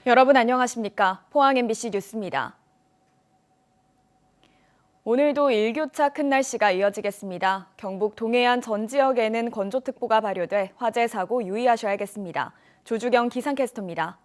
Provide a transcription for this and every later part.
여러분 안녕하십니까? 포항 MBC 뉴스입니다. 오늘도 일교차 큰 날씨가 이어지겠습니다. 경북 동해안 전 지역에는 건조특보가 발효돼 화재 사고 유의하셔야겠습니다. 조주경 기상캐스터입니다.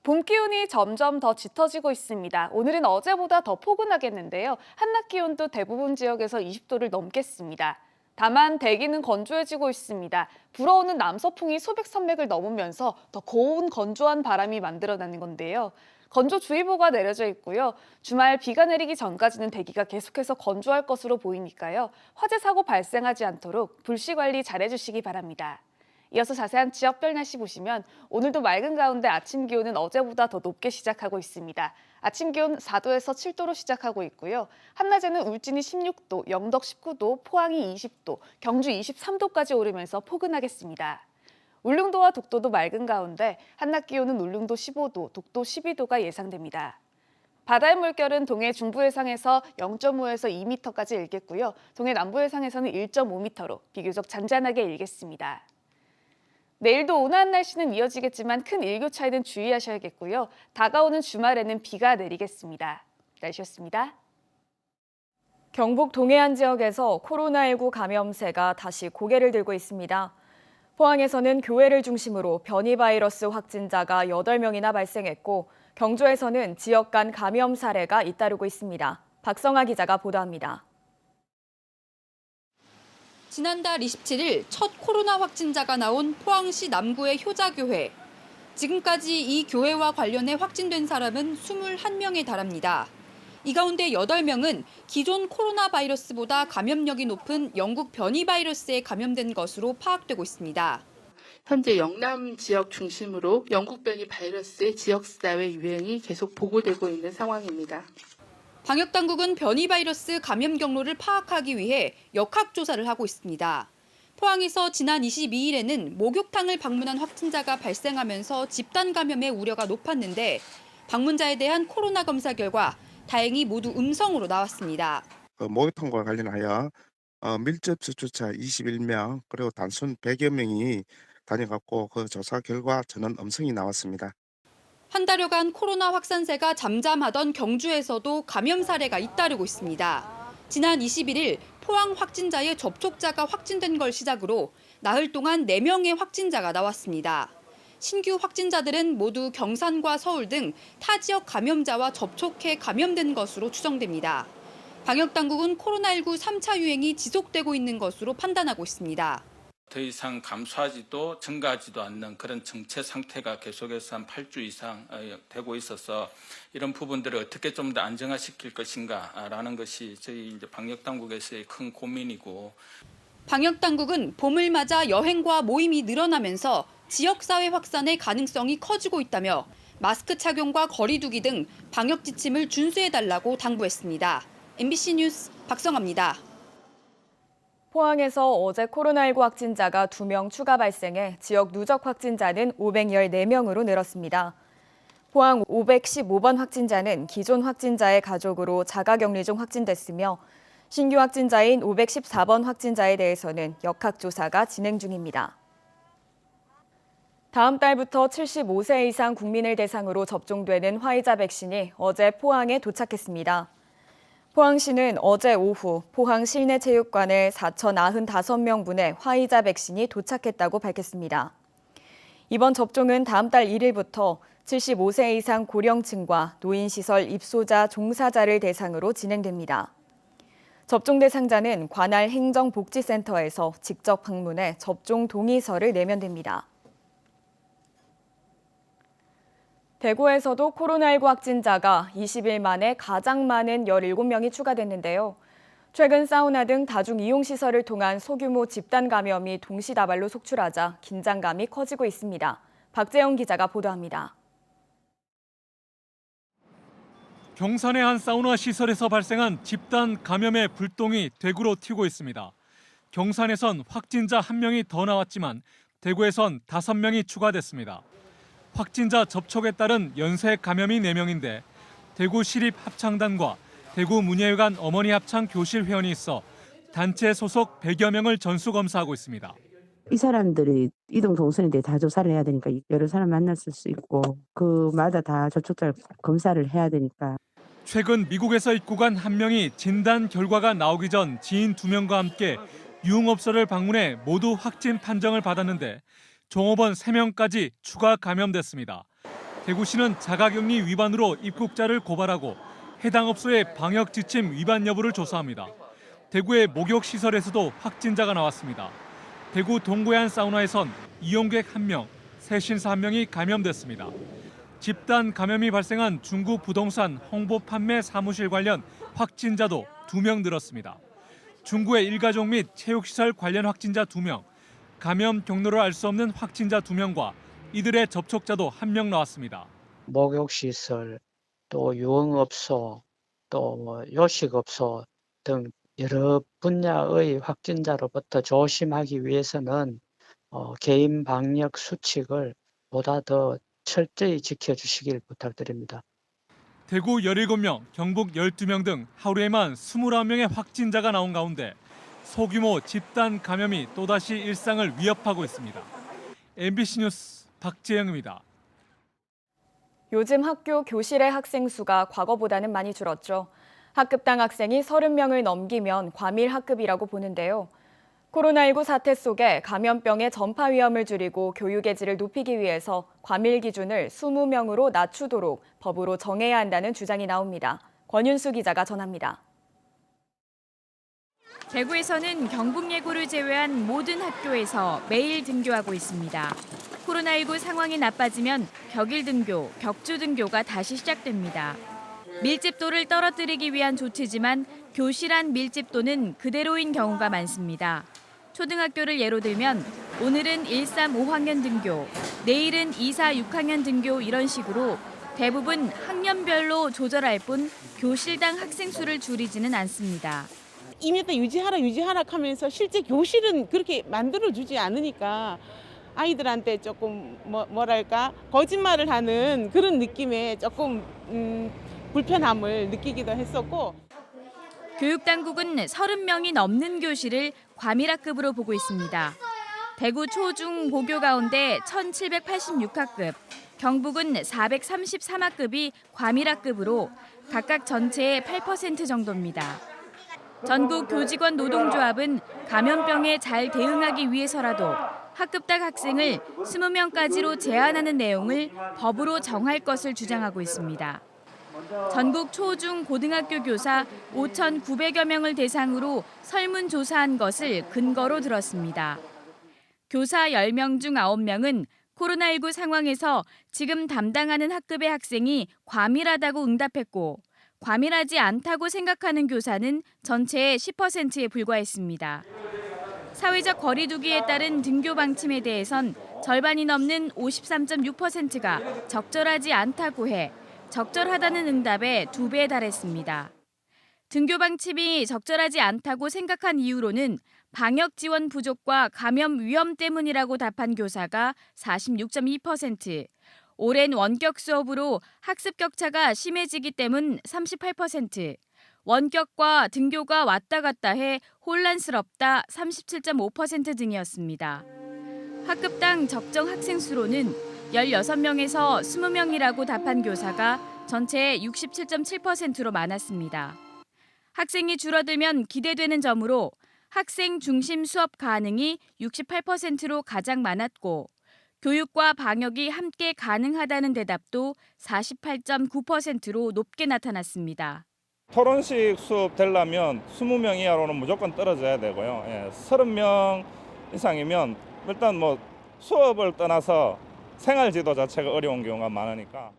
봄 기온이 점점 더 짙어지고 있습니다. 오늘은 어제보다 더 포근하겠는데요. 한낮 기온도 대부분 지역에서 20도를 넘겠습니다. 다만 대기는 건조해지고 있습니다. 불어오는 남서풍이 수백 산맥을 넘으면서 더 고운 건조한 바람이 만들어내는 건데요. 건조주의보가 내려져 있고요. 주말 비가 내리기 전까지는 대기가 계속해서 건조할 것으로 보이니까요. 화재 사고 발생하지 않도록 불씨 관리 잘해주시기 바랍니다. 이어서 자세한 지역별 날씨 보시면 오늘도 맑은 가운데 아침 기온은 어제보다 더 높게 시작하고 있습니다. 아침 기온 4도에서 7도로 시작하고 있고요. 한낮에는 울진이 16도, 영덕 19도, 포항이 20도, 경주 23도까지 오르면서 포근하겠습니다. 울릉도와 독도도 맑은 가운데 한낮 기온은 울릉도 15도, 독도 12도가 예상됩니다. 바다의 물결은 동해 중부 해상에서 0.5에서 2m까지 일겠고요. 동해 남부 해상에서는 1.5m로 비교적 잔잔하게 일겠습니다. 내일도 온화한 날씨는 이어지겠지만 큰 일교차에는 주의하셔야겠고요. 다가오는 주말에는 비가 내리겠습니다. 날씨였습니다. 경북 동해안 지역에서 코로나19 감염세가 다시 고개를 들고 있습니다. 포항에서는 교회를 중심으로 변이 바이러스 확진자가 8명이나 발생했고 경주에서는 지역 간 감염 사례가 잇따르고 있습니다. 박성아 기자가 보도합니다. 지난달 27일 첫 코로나 확진자가 나온 포항시 남구의 효자교회. 지금까지 이 교회와 관련해 확진된 사람은 21명에 달합니다. 이 가운데 8명은 기존 코로나 바이러스보다 감염력이 높은 영국 변이 바이러스에 감염된 것으로 파악되고 있습니다. 현재 영남 지역 중심으로 영국 변이 바이러스의 지역사회 유행이 계속 보고되고 있는 상황입니다. 방역당국은 변이 바이러스 감염 경로를 파악하기 위해 역학조사를 하고 있습니다. 포항에서 지난 22일에는 목욕탕을 방문한 확진자가 발생하면서 집단 감염의 우려가 높았는데 방문자에 대한 코로나 검사 결과 다행히 모두 음성으로 나왔습니다. 목욕탕과 관련하여 밀접 접촉자 21명 그리고 단순 100여 명이 다녀갔고 그 조사 결과 전원 음성이 나왔습니다. 한 달여간 코로나 확산세가 잠잠하던 경주에서도 감염 사례가 잇따르고 있습니다. 지난 21일 포항 확진자의 접촉자가 확진된 걸 시작으로 나흘 동안 4명의 확진자가 나왔습니다. 신규 확진자들은 모두 경산과 서울 등 타 지역 감염자와 접촉해 감염된 것으로 추정됩니다. 방역당국은 코로나19 3차 유행이 지속되고 있는 것으로 판단하고 있습니다. 더 이상 감소하지도 증가하지도 않는 그런 정체 상태가 계속해서 한 8주 이상 되고 있어서 이런 부분들을 어떻게 좀 더 안정화시킬 것인가라는 것이 저희 이제 방역당국에서의 큰 고민이고. 방역당국은 봄을 맞아 여행과 모임이 늘어나면서 지역사회 확산의 가능성이 커지고 있다며 마스크 착용과 거리 두기 등 방역 지침을 준수해달라고 당부했습니다. MBC 뉴스 박성아입니다. 포항에서 어제 코로나19 확진자가 2명 추가 발생해 지역 누적 확진자는 514명으로 늘었습니다. 포항 515번 확진자는 기존 확진자의 가족으로 자가격리 중 확진됐으며 신규 확진자인 514번 확진자에 대해서는 역학조사가 진행 중입니다. 다음 달부터 75세 이상 국민을 대상으로 접종되는 화이자 백신이 어제 포항에 도착했습니다. 포항시는 어제 오후 포항 실내체육관에 4,095명분의 화이자 백신이 도착했다고 밝혔습니다. 이번 접종은 다음 달 1일부터 75세 이상 고령층과 노인시설 입소자 종사자를 대상으로 진행됩니다. 접종 대상자는 관할 행정복지센터에서 직접 방문해 접종 동의서를 내면 됩니다. 대구에서도 코로나19 확진자가 20일 만에 가장 많은 17명이 추가됐는데요. 최근 사우나 등 다중이용시설을 통한 소규모 집단 감염이 동시다발로 속출하자 긴장감이 커지고 있습니다. 박재영 기자가 보도합니다. 경산의 한 사우나 시설에서 발생한 집단 감염의 불똥이 대구로 튀고 있습니다. 경산에선 확진자 1명이 더 나왔지만 대구에선 5명이 추가됐습니다. 확진자 접촉에 따른 연쇄 감염이 4명인데 대구 시립합창단과 대구 문예회관 어머니 합창 교실 회원이 있어 단체 소속 100여 명을 전수검사하고 있습니다. 이 사람들이 이동 동선에 대해 다 조사를 해야 되니까 여러 사람 만났을 수 있고 그마다 다 접촉자 검사를 해야 되니까. 최근 미국에서 입국한 한 명이 진단 결과가 나오기 전 지인 2명과 함께 유흥업소를 방문해 모두 확진 판정을 받았는데 종업원 3명까지 추가 감염됐습니다. 대구시는 자가격리 위반으로 입국자를 고발하고 해당 업소의 방역 지침 위반 여부를 조사합니다. 대구의 목욕시설에서도 확진자가 나왔습니다. 대구 동구의 한 사우나에선 이용객 1명, 세신사 1명이 감염됐습니다. 집단 감염이 발생한 중국 부동산 홍보 판매 사무실 관련 확진자도 2명 늘었습니다. 중구의 일가족 및 체육시설 관련 확진자 2명, 감염 경로를 알 수 없는 확진자 2명과 이들의 접촉자도 1명 나왔습니다. 목욕시설, 또 유흥업소, 또 요식업소 등 여러 분야의 확진자로부터 조심하기 위해서는 개인 방역 수칙을 보다 더 철저히 지켜주시길 부탁드립니다. 대구 17명, 경북 12명 등 하루에만 29명의 확진자가 나온 가운데 소규모 집단 감염이 또다시 일상을 위협하고 있습니다. MBC 뉴스 박재영입니다. 요즘 학교 교실의 학생 수가 과거보다는 많이 줄었죠. 학급당 학생이 30명을 넘기면 과밀 학급이라고 보는데요. 코로나19 사태 속에 감염병의 전파 위험을 줄이고 교육의 질을 높이기 위해서 과밀 기준을 20명으로 낮추도록 법으로 정해야 한다는 주장이 나옵니다. 권윤수 기자가 전합니다. 대구에서는 경북예고를 제외한 모든 학교에서 매일 등교하고 있습니다. 코로나19 상황이 나빠지면 격일 등교, 격주 등교가 다시 시작됩니다. 밀집도를 떨어뜨리기 위한 조치지만 교실 안 밀집도는 그대로인 경우가 많습니다. 초등학교를 예로 들면 오늘은 1, 3, 5학년 등교, 내일은 2, 4, 6학년 등교 이런 식으로 대부분 학년별로 조절할 뿐 교실당 학생 수를 줄이지는 않습니다. 2m 유지하라 하면서 실제 교실은 그렇게 만들어주지 않으니까 아이들한테 조금 뭐랄까 거짓말을 하는 그런 느낌에 조금 불편함을 느끼기도 했었고. 교육당국은 30명이 넘는 교실을 과밀학급으로 보고 있습니다. 대구 초중 고교 가운데 1786학급, 경북은 433학급이 과밀학급으로 각각 전체의 8% 정도입니다. 전국 교직원 노동조합은 감염병에 잘 대응하기 위해서라도 학급당 학생을 20명까지로 제한하는 내용을 법으로 정할 것을 주장하고 있습니다. 전국 초중 고등학교 교사 5,900여 명을 대상으로 설문조사한 것을 근거로 들었습니다. 교사 10명 중 9명은 코로나19 상황에서 지금 담당하는 학급의 학생이 과밀하다고 응답했고 과밀하지 않다고 생각하는 교사는 전체의 10%에 불과했습니다. 사회적 거리 두기에 따른 등교 방침에 대해선 절반이 넘는 53.6%가 적절하지 않다고 해 적절하다는 응답에 2배에 달했습니다. 등교 방침이 적절하지 않다고 생각한 이유로는 방역 지원 부족과 감염 위험 때문이라고 답한 교사가 46.2%, 오랜 원격 수업으로 학습 격차가 심해지기 때문 38%, 원격과 등교가 왔다 갔다 해 혼란스럽다 37.5% 등이었습니다. 학급당 적정 학생 수로는 16명에서 20명이라고 답한 교사가 전체의 67.7%로 많았습니다. 학생이 줄어들면 기대되는 점으로 학생 중심 수업 가능이 68%로 가장 많았고 교육과 방역이 함께 가능하다는 대답도 48.9%로 높게 나타났습니다. 토론식 수업 되려면 20명 이하로는 무조건 떨어져야 되고요. 30명 이상이면 일단 수업을 떠나서 생활지도 자체가 어려운 경우가 많으니까.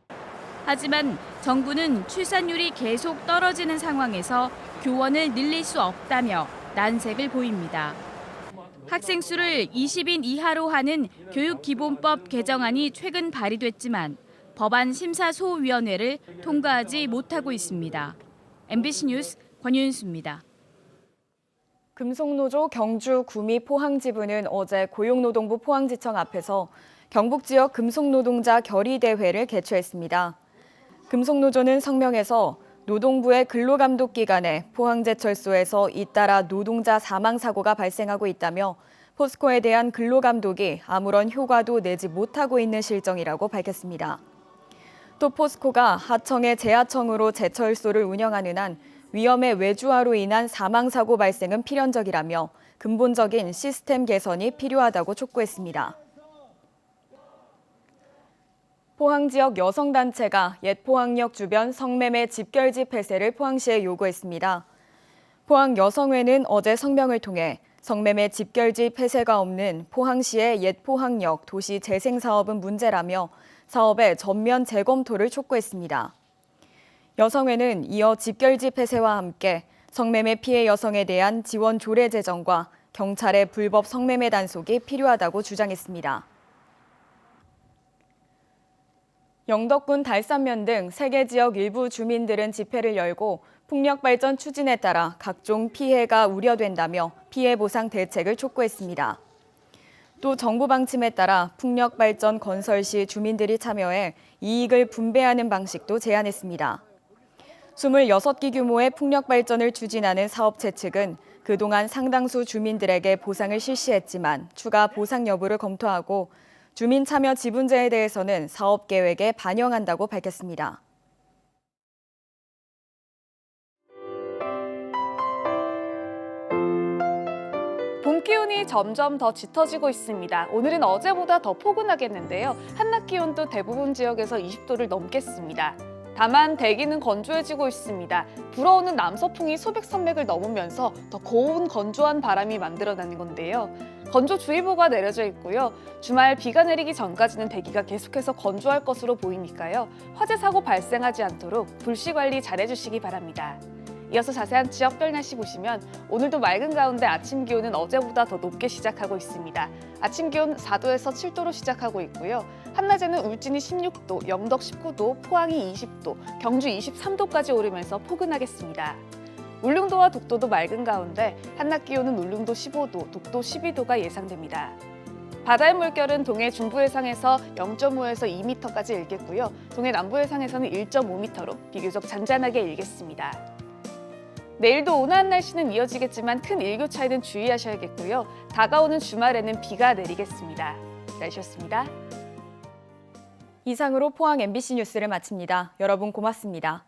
하지만 정부는 출산율이 계속 떨어지는 상황에서 교원을 늘릴 수 없다며 난색을 보입니다. 학생 수를 20인 이하로 하는 교육기본법 개정안이 최근 발의됐지만 법안 심사소위원회를 통과하지 못하고 있습니다. MBC 뉴스 권윤수입니다. 금속노조 경주 구미 포항지부는 어제 고용노동부 포항지청 앞에서 경북 지역 금속노동자 결의대회를 개최했습니다. 금속노조는 성명에서 노동부의 근로감독 기간에 포항제철소에서 잇따라 노동자 사망 사고가 발생하고 있다며 포스코에 대한 근로감독이 아무런 효과도 내지 못하고 있는 실정이라고 밝혔습니다. 또 포스코가 하청의 재하청으로 제철소를 운영하는 한 위험의 외주화로 인한 사망사고 발생은 필연적이라며 근본적인 시스템 개선이 필요하다고 촉구했습니다. 포항 지역 여성단체가 옛 포항역 주변 성매매 집결지 폐쇄를 포항시에 요구했습니다. 포항 여성회는 어제 성명을 통해 성매매 집결지 폐쇄가 없는 포항시의 옛 포항역 도시 재생 사업은 문제라며 사업의 전면 재검토를 촉구했습니다. 여성회는 이어 집결지 폐쇄와 함께 성매매 피해 여성에 대한 지원 조례 제정과 경찰의 불법 성매매 단속이 필요하다고 주장했습니다. 영덕군 달산면 등 3개 지역 일부 주민들은 집회를 열고 풍력 발전 추진에 따라 각종 피해가 우려된다며 피해 보상 대책을 촉구했습니다. 또 정부 방침에 따라 풍력 발전 건설 시 주민들이 참여해 이익을 분배하는 방식도 제안했습니다. 26기 규모의 풍력 발전을 추진하는 사업체 측은 그동안 상당수 주민들에게 보상을 실시했지만 추가 보상 여부를 검토하고 주민 참여 지분제에 대해서는 사업 계획에 반영한다고 밝혔습니다. 봄 기온이 점점 더 짙어지고 있습니다. 오늘은 어제보다 더 포근하겠는데요. 한낮 기온도 대부분 지역에서 20도를 넘겠습니다. 다만 대기는 건조해지고 있습니다. 불어오는 남서풍이 소백 산맥을 넘으면서 더 고운 건조한 바람이 만들어내는 건데요. 건조주의보가 내려져 있고요. 주말 비가 내리기 전까지는 대기가 계속해서 건조할 것으로 보이니까요. 화재 사고 발생하지 않도록 불씨 관리 잘해주시기 바랍니다. 이어서 자세한 지역별 날씨 보시면 오늘도 맑은 가운데 아침 기온은 어제보다 더 높게 시작하고 있습니다. 아침 기온 4도에서 7도로 시작하고 있고요. 한낮에는 울진이 16도, 영덕 19도, 포항이 20도, 경주 23도까지 오르면서 포근하겠습니다. 울릉도와 독도도 맑은 가운데 한낮 기온은 울릉도 15도, 독도 12도가 예상됩니다. 바다의 물결은 동해 중부 해상에서 0.5에서 2m까지 일겠고요. 동해 남부 해상에서는 1.5m로 비교적 잔잔하게 일겠습니다. 내일도 온화한 날씨는 이어지겠지만 큰 일교 차이는 주의하셔야겠고요. 다가오는 주말에는 비가 내리겠습니다. 날씨였습니다. 이상으로 포항 MBC 뉴스를 마칩니다. 여러분 고맙습니다.